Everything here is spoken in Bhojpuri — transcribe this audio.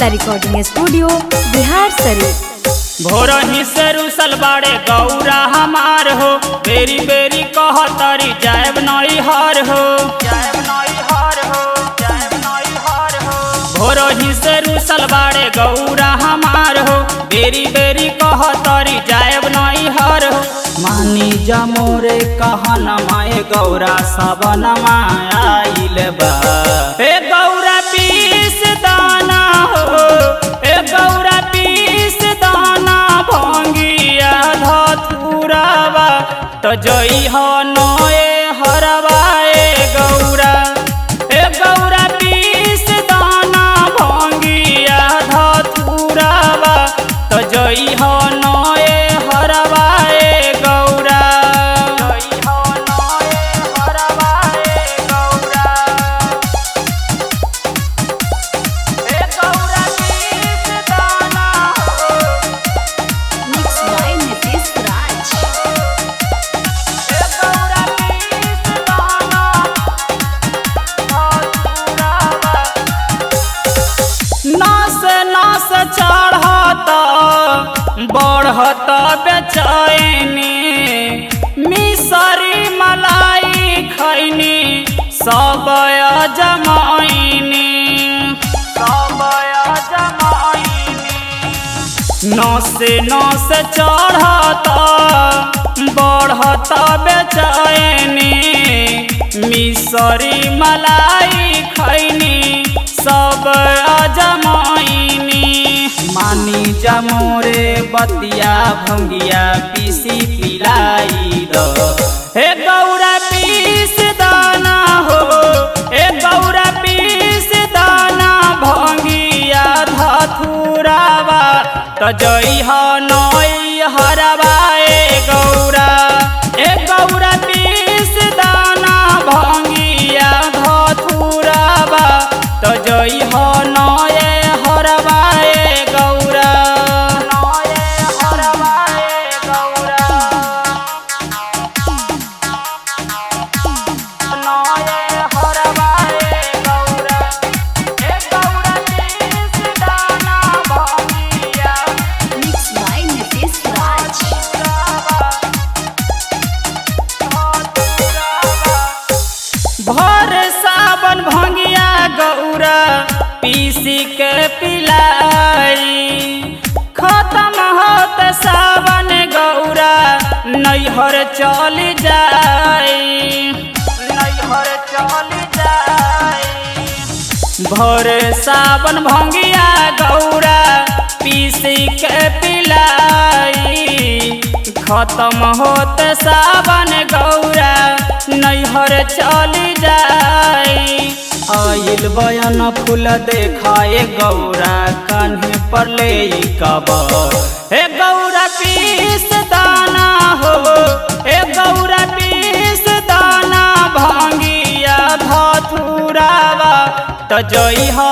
Mithila recording studio Bihar Sharif. भोरही से रुसल बाड़े गौरा हमार हो, बेरी बेरी कहतरी जायब नई हर हो, जायब नई हर हो, जायब नई हर हो। भोरही से रुसल बाड़े गौरा हमार हो, बेरी बेरी कहतरी जायब नई हर हो। मानी जा मोरे कहन माए गौरा सबन आइल बा, हे गौरा पीस दाना हो, हे गौरा पीस दाना भंगिया धतुरावा तो जई हो नए हरवा ए गौरा, हे गौरा पीस दाना भंगिया धतुरावा तो जई हो नए हरवा ए गौरा, जई हो नए हरवा ए गौरा, हे गौरा पीस दाना हो, मिक्स बाय नीतीश राज। हे गौरा पीस दाना धतुरावा। नस नस चढ़त बढ़त बेचैनी, मिसरी मलाई खैनी सब जमाइनी, सब जमाइनी। नस नस चढ़त बढ़त बेचैनी, मिसरी मलाई खैनी सब अजमाइनी। मानी जा मोरे बतिया भंगिया पीसी पिलाई दो, हे गौरा पीस दाना हो, हे गौरा पीस दाना भंगिया धतुरावा तो जई हो नई हरवा ए गौरा, हे गौरा पीस दाना भंगिया धतुरावा तो जई हो नए हरवा ए गौरा, नए हरवा ए गौरा, नए हरवा ए गौरा, हे गौरा पीस दाना भंगिया मिक्स बाय नीतीश राज। भर सावन भंगिया गौरा पीसी के पिलाई, खत्म होत सावन गौरा नैहर चल जाई, नैहर चल जाई। भर सावन भंगिया गौरा पीसी के पिलाई, खत्म होत सावन गौरा नैहर चल जाई। आइल बयान फूल देखाए गौरा कान्हे पर ले कबर, हे गौरा पीस दाना हो, हे गौरा पीस दाना भंगिया धतुरावा तो जई हो